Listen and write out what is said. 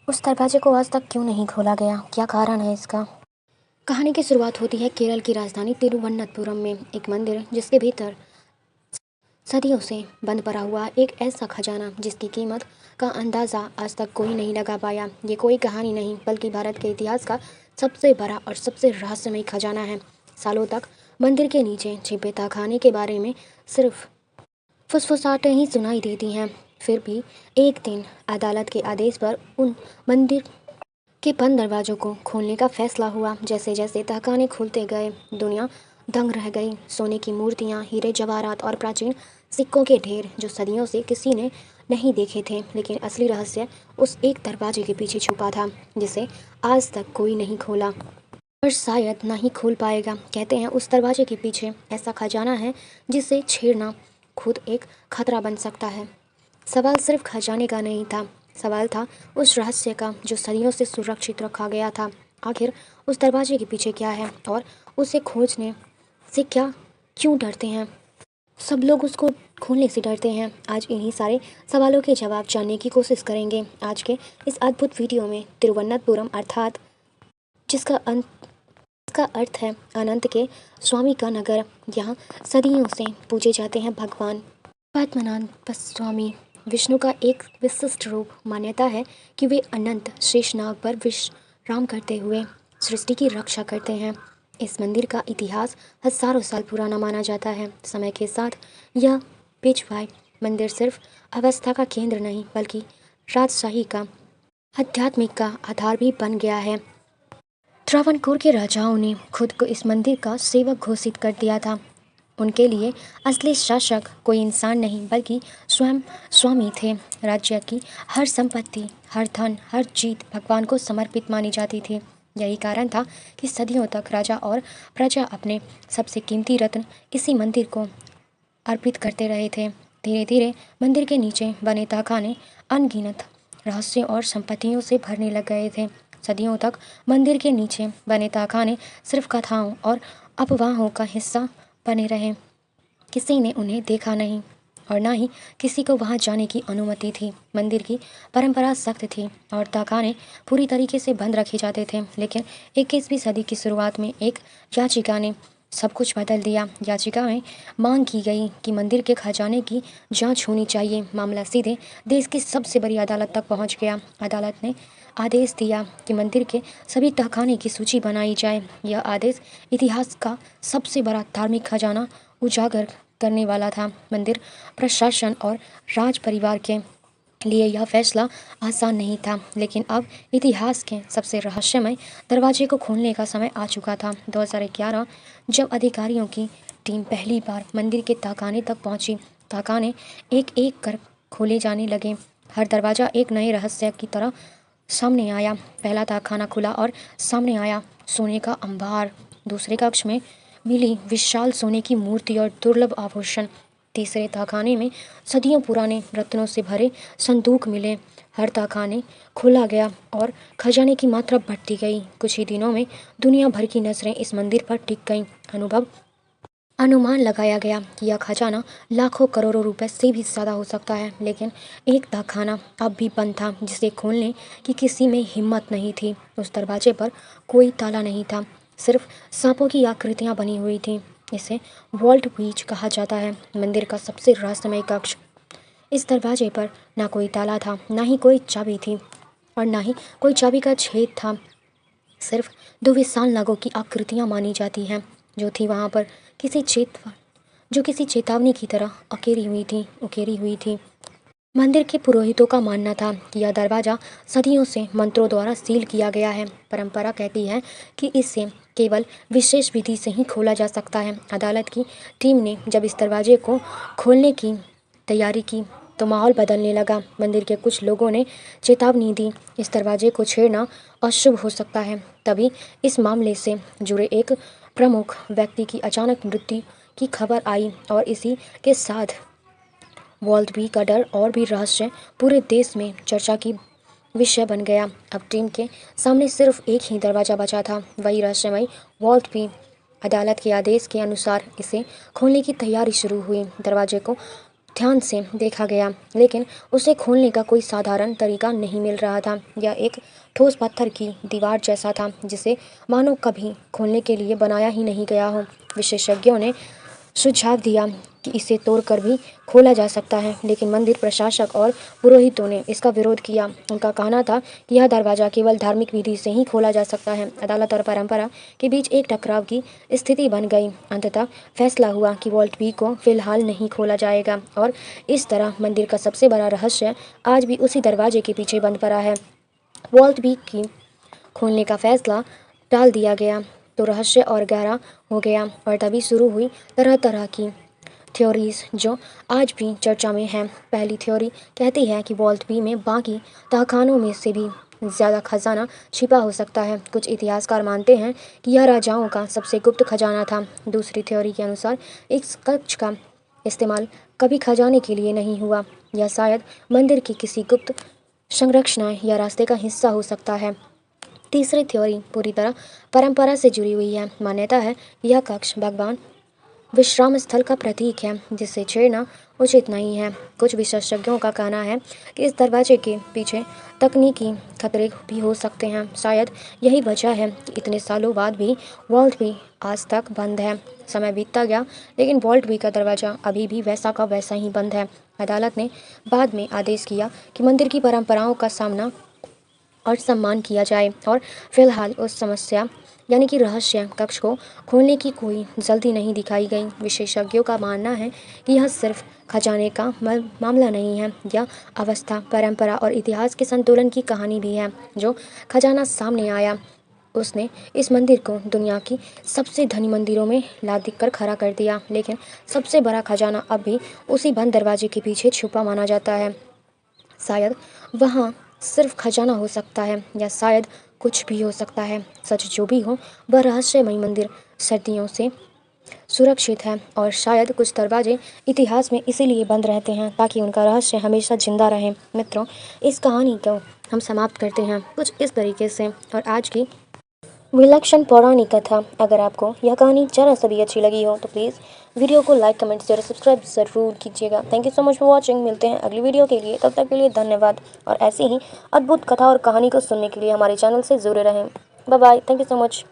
उस दरवाजे को आज तक क्यों नहीं खोला गया? क्या कारण है इसका? कहानी की शुरुआत होती है केरल की राजधानी तिरुवनंतपुरम में एक मंदिर जिसके भीतर सदियों से बंद पड़ा हुआ एक ऐसा खजाना जिसकी कीमत का अंदाज़ा आज तक कोई नहीं लगा पाया। ये कोई कहानी नहीं बल्कि भारत के इतिहास का सबसे बड़ा और सबसे रहस्यमय खजाना है। सालों तक मंदिर के नीचे छिपे तहखाने के बारे में सिर्फ फुसफुसाहटें ही सुनाई देती हैं। फिर भी एक दिन अदालत के आदेश पर उन मंदिर के बंद दरवाजों को खोलने का फैसला हुआ। जैसे जैसे तहखाने खुलते गए दुनिया दंग रह गई। सोने की मूर्तियाँ, हीरे जवाहरात और प्राचीन सिक्कों के ढेर जो सदियों से किसी ने नहीं देखे थे। लेकिन असली रहस्य उस एक दरवाजे के पीछे छुपा था जिसे आज तक कोई नहीं खोला और शायद ना ही खोल पाएगा। कहते हैं उस दरवाजे के पीछे ऐसा खजाना है जिसे छेड़ना खुद एक खतरा बन सकता है। सवाल सिर्फ खजाने का नहीं था, सवाल था उस रहस्य का जो सदियों से सुरक्षित रखा गया था। आखिर उस दरवाजे के पीछे क्या है और उसे खोजने से क्यों डरते हैं सब लोग? उसको खोलने से डरते हैं। आज इन्हीं सारे सवालों के जवाब जानने की कोशिश करेंगे आज के इस अद्भुत वीडियो में। तिरुवनंतपुरम अर्थात जिसका अर्थ है अनंत के स्वामी का नगर। यहाँ सदियों से पूजे जाते हैं भगवान पद्मनाभ स्वामी, विष्णु का एक विशिष्ट रूप। मान्यता है कि वे अनंत शेषनाग पर विश्राम करते हुए सृष्टि की रक्षा करते हैं। इस मंदिर का इतिहास हजारों साल पुराना माना जाता है। समय के साथ यह पेशवाई मंदिर सिर्फ अवस्था का केंद्र नहीं बल्कि राजशाही का आध्यात्मिक का आधार भी बन गया है। त्रावणकोर के राजाओं ने खुद को इस मंदिर का सेवक घोषित कर दिया था। उनके लिए असली शासक कोई इंसान नहीं बल्कि स्वयं स्वामी थे। राज्य की हर संपत्ति, हर धन, हर जीत भगवान को समर्पित मानी जाती थी। यही कारण था कि सदियों तक राजा और प्रजा अपने सबसे कीमती रत्न इसी मंदिर को अर्पित करते रहे थे। धीरे धीरे मंदिर के नीचे बने तहखाने अनगिनत रहस्यों और संपत्तियों से भरने लग गए थे। सदियों तक मंदिर के नीचे बने तहखाने सिर्फ कथाओं और अफवाहों का हिस्सा बने रहे। किसी ने उन्हें देखा नहीं और ना ही किसी को वहां जाने की अनुमति थी। मंदिर की परंपरा सख्त थी और तहखाने पूरी तरीके से बंद रखे जाते थे। लेकिन 21वीं सदी की शुरुआत में एक याचिका ने सब कुछ बदल दिया। याचिका में मांग की गई कि मंदिर के खजाने की जांच होनी चाहिए। मामला सीधे देश की सबसे बड़ी अदालत तक पहुंच गया। अदालत ने आदेश दिया कि मंदिर के सभी तहखाने की सूची बनाई जाए। यह आदेश इतिहास का सबसे बड़ा धार्मिक खजाना उजागर करने वाला था। मंदिर प्रशासन और राज परिवार के लिए यह फैसला आसान नहीं था, लेकिन अब इतिहास के सबसे रहस्यमय दरवाजे को खोलने का समय आ चुका था। 2011 जब अधिकारियों की टीम पहली बार मंदिर के तहखाने तक पहुंची, तहखाने एक एक कर खोले जाने लगे। हर दरवाज़ा एक नए रहस्य की तरह सामने आया। पहला तहखाना खुला और सामने आया सोने का अंबार। दूसरे कक्ष में मिली विशाल सोने की मूर्ति और दुर्लभ आभूषण। तीसरे तहखाने में सदियों पुराने रत्नों से भरे संदूक मिले। हर तहखाने खोला गया और खजाने की मात्रा बढ़ती गई। कुछ ही दिनों में दुनिया भर की नजरें इस मंदिर पर टिक गईं। अनुमान लगाया गया कि यह खजाना लाखों करोड़ों रुपए से भी ज़्यादा हो सकता है। लेकिन एक तहखाना अब भी बंद था जिसे खोलने की किसी में हिम्मत नहीं थी। उस दरवाजे पर कोई ताला नहीं था, सिर्फ सांपों की आकृतियाँ बनी हुई थीं। इसे वॉल्ट बीच कहा जाता है, मंदिर का सबसे रहस्यमय कक्ष। इस दरवाजे पर ना कोई ताला था, ना ही कोई चाबी थी और ना ही कोई चाबी का छेद था। सिर्फ दो विशाल नागों की आकृतियाँ मानी जाती हैं जो थी वहाँ पर किसी चेतावनी की तरह उकेरी हुई थी। मंदिर के पुरोहितों का मानना था कि यह दरवाज़ा सदियों से मंत्रों द्वारा सील किया गया है। परंपरा कहती है कि इसे केवल विशेष विधि से ही खोला जा सकता है। अदालत की टीम ने जब इस दरवाजे को खोलने की तैयारी की तो माहौल बदलने लगा। मंदिर के कुछ लोगों ने चेतावनी दी, इस दरवाजे को छेड़ना अशुभ हो सकता है। तभी इस मामले से जुड़े एक प्रमुख व्यक्ति की अचानक मृत्यु की खबर आई और इसी के साथ वॉल्ट बी का डर और भी रहस्य पूरे देश में चर्चा की विषय बन गया। अब टीम के सामने सिर्फ एक ही दरवाज़ा बचा था, वही रहस्यमय वॉल्ट बी। अदालत के आदेश के अनुसार इसे खोलने की तैयारी शुरू हुई। दरवाजे को ध्यान से देखा गया, लेकिन उसे खोलने का कोई साधारण तरीका नहीं मिल रहा था। यह एक ठोस पत्थर की दीवार जैसा था, जिसे मानो कभी खोलने के लिए बनाया ही नहीं गया हो। विशेषज्ञों ने सुझाव दिया कि इसे तोड़कर भी खोला जा सकता है, लेकिन मंदिर प्रशासक और पुरोहितों ने इसका विरोध किया। उनका कहना था कि यह दरवाज़ा केवल धार्मिक विधि से ही खोला जा सकता है। अदालत और परंपरा के बीच एक टकराव की स्थिति बन गई। अंततः फैसला हुआ कि वॉल्ट बी को फिलहाल नहीं खोला जाएगा, और इस तरह मंदिर का सबसे बड़ा रहस्य आज भी उसी दरवाजे के पीछे बंद पड़ा है। वॉल्ट बी की खोलने का फैसला टाल दिया गया तो रहस्य और गहरा हो गया, और तभी शुरू हुई तरह तरह की थ्योरीज जो आज भी चर्चा में हैं। पहली थ्योरी कहती है कि वॉल्ट बी में बाकी तहखानों में से भी ज़्यादा खजाना छिपा हो सकता है। कुछ इतिहासकार मानते हैं कि यह राजाओं का सबसे गुप्त खजाना था। दूसरी थ्योरी के अनुसार इस कक्ष का इस्तेमाल कभी खजाने के लिए नहीं हुआ। यह शायद मंदिर की किसी गुप्त संरचना या रास्ते का हिस्सा हो सकता है। तीसरी थ्योरी पूरी तरह परंपरा से जुड़ी हुई है। मान्यता है कि यह कक्ष भगवान विश्राम स्थल का प्रतीक है, जिसे छेड़ना उचित नहीं है। कुछ विशेषज्ञों का कहना है कि इस दरवाजे के पीछे तकनीकी खतरे भी हो सकते हैं। शायद यही वजह है कि इतने सालों बाद भी वॉल्ट बी आज तक बंद है। समय बीतता गया, लेकिन वॉल्ट बी का दरवाज़ा अभी भी वैसा का वैसा ही बंद है। अदालत ने बाद में आदेश किया कि मंदिर की परंपराओं का सामना और सम्मान किया जाए, और फिलहाल उस समस्या यानी कि रहस्य कक्ष को खोलने की कोई जल्दी नहीं दिखाई गई। विशेषज्ञों का मानना है कि यह सिर्फ खजाने का मामला नहीं है, यह अवस्था, परंपरा और इतिहास के संतुलन की कहानी भी है। जो खजाना सामने आया उसने इस मंदिर को दुनिया की सबसे धनी मंदिरों में ला दिख कर खड़ा कर दिया, लेकिन सबसे बड़ा खजाना अब भी उसी बंद दरवाजे के पीछे छुपा माना जाता है। शायद वहाँ सिर्फ खजाना हो सकता है, या शायद कुछ भी हो सकता है। सच जो भी हो, वह रहस्यमय मंदिर सदियों से सुरक्षित है, और शायद कुछ दरवाजे इतिहास में इसीलिए बंद रहते हैं ताकि उनका रहस्य हमेशा जिंदा रहे। मित्रों, इस कहानी को हम समाप्त करते हैं कुछ इस तरीके से। और आज की विलक्षण पौराणिक कथा, अगर आपको यह कहानी जरा सा भी अच्छी लगी हो तो प्लीज़ वीडियो को लाइक, कमेंट, शेयर, सब्सक्राइब ज़रूर कीजिएगा। Thank you so much for watching. मिलते हैं अगली वीडियो के लिए, तब तक के लिए धन्यवाद। और ऐसी ही अद्भुत कथा और कहानी को सुनने के लिए हमारे चैनल से जुड़े रहें। Bye bye, thank you so much.